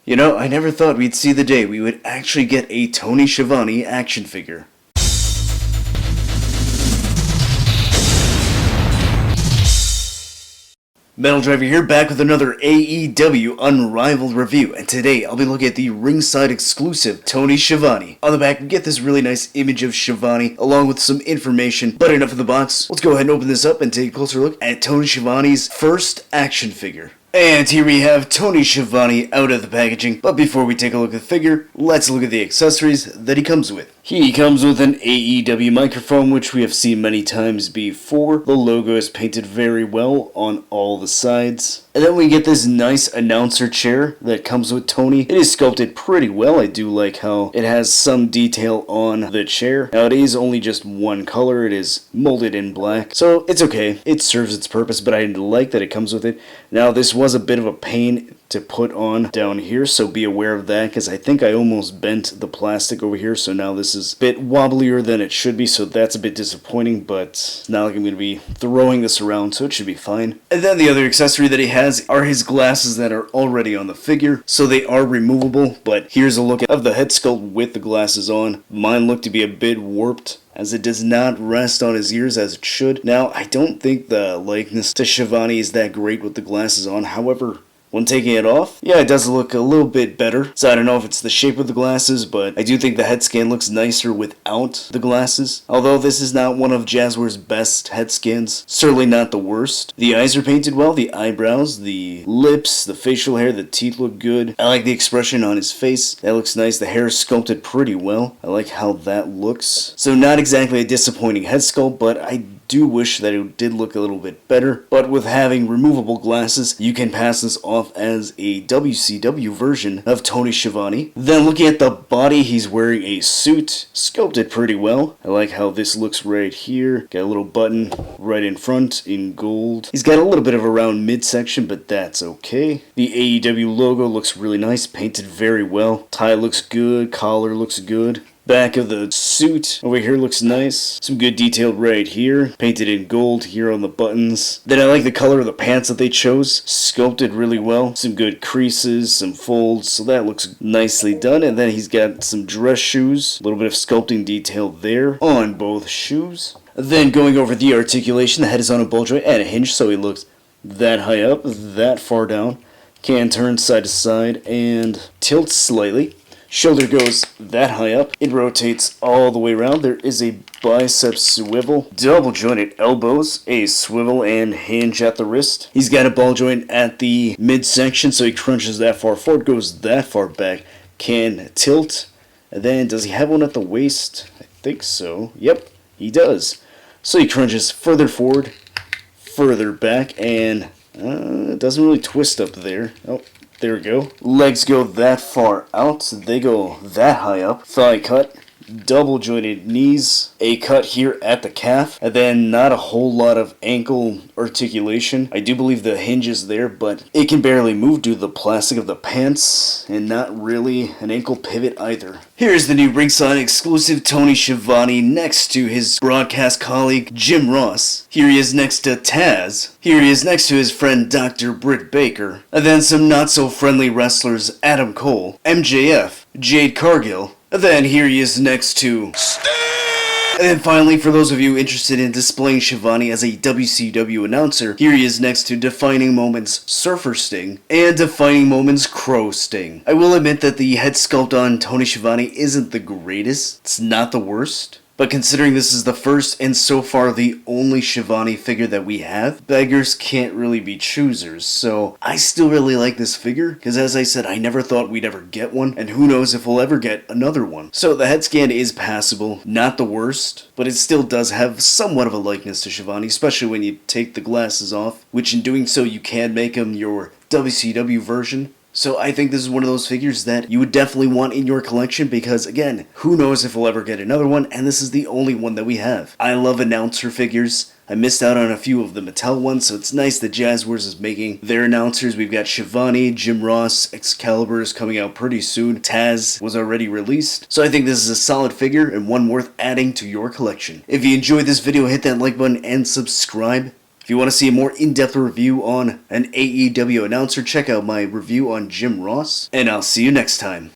You know, I never thought we'd see the day we would actually get a Tony Schiavone action figure. Metal Driver here, back with another AEW Unrivaled review, and today I'll be looking at the Ringside exclusive Tony Schiavone. On the back, we get this really nice image of Schiavone, along with some information, but enough of the box. Let's go ahead and open this up and take a closer look at Tony Schiavone's first action figure. And here we have Tony Schiavone out of the packaging, but before we take a look at the figure, let's look at the accessories that he comes with. He comes with an AEW microphone, which we have seen many times before. The logo is painted very well on all the sides. And then we get this nice announcer chair that comes with Tony. It is sculpted pretty well. I do like how it has some detail on the chair. Now it is only just one color. It is molded in black, so it's okay. It serves its purpose, but I like that it comes with it. Now this was a bit of a pain to put on down here, so be aware of that, because I think I almost bent the plastic over here, so now this is a bit wobblier than it should be, so that's a bit disappointing, but it's not like I'm going to be throwing this around, so it should be fine. And then the other accessory that he has are his glasses that are already on the figure, so they are removable, but here's a look of the head sculpt with the glasses on. Mine look to be a bit warped, as it does not rest on his ears as it should. Now, I don't think the likeness to Schiavone is that great with the glasses on, however, when taking it off, yeah, it does look a little bit better. So I don't know if it's the shape of the glasses, but I do think the head scan looks nicer without the glasses. Although this is not one of Jazzware's best head scans, certainly not the worst. The eyes are painted well, the eyebrows, the lips, the facial hair, the teeth look good. I like the expression on his face. That looks nice. The hair is sculpted pretty well. I like how that looks. So not exactly a disappointing head sculpt, but I do wish that it did look a little bit better. But with having removable glasses, you can pass this off as a WCW version of Tony Schiavone. Then looking at the body, he's wearing a suit, sculpted pretty well. I like how this looks right here. Got a little button right in front in gold. He's got a little bit of a round midsection, but that's okay. The AEW logo looks really nice, painted very well. Tie looks good, collar looks good. Back of the suit over here looks nice. Some good detail right here. Painted in gold here on the buttons. Then I like the color of the pants that they chose. Sculpted really well. Some good creases, some folds, so that looks nicely done. And then he's got some dress shoes. A little bit of sculpting detail there on both shoes. Then going over the articulation, the head is on a ball joint and a hinge, so he looks that high up, that far down. Can turn side to side and tilt slightly. Shoulder goes that high up. It rotates all the way around. There is a bicep swivel, double jointed elbows, a swivel and hinge at the wrist. He's got a ball joint at the midsection, so he crunches that far forward, goes that far back, can tilt. And then does he have one at the waist? I think so. Yep, he does. So he crunches further forward, further back, and it doesn't really twist up there. Oh. There we go. Legs go that far out. They go that high up. Thigh cut. Double jointed knees. A cut here at the calf. And then not a whole lot of ankle articulation. I do believe the hinge is there, but it can barely move due to the plastic of the pants. And not really an ankle pivot either. Here's the new Ringside exclusive Tony Schiavone next to his broadcast colleague Jim Ross. Here he is next to Taz. Here he is next to his friend Dr. Britt Baker. And then some not so friendly wrestlers Adam Cole, MJF, Jade Cargill. And then here he is next to Sting! And then finally, for those of you interested in displaying Schiavone as a WCW announcer, here he is next to Defining Moments Surfer Sting and Defining Moments Crow Sting. I will admit that the head sculpt on Tony Schiavone isn't the greatest. It's not the worst. But considering this is the first and so far the only Schiavone figure that we have, beggars can't really be choosers. So I still really like this figure, because as I said, I never thought we'd ever get one, and who knows if we'll ever get another one. So the head scan is passable, not the worst, but it still does have somewhat of a likeness to Schiavone, especially when you take the glasses off, which in doing so you can make him your WCW version. So I think this is one of those figures that you would definitely want in your collection because, again, who knows if we'll ever get another one, and this is the only one that we have. I love announcer figures. I missed out on a few of the Mattel ones, so it's nice that Jazzwares is making their announcers. We've got Schiavone, Jim Ross, Excalibur is coming out pretty soon. Taz was already released. So I think this is a solid figure and one worth adding to your collection. If you enjoyed this video, hit that like button and subscribe. If you want to see a more in-depth review on an AEW announcer, check out my review on Jim Ross, and I'll see you next time.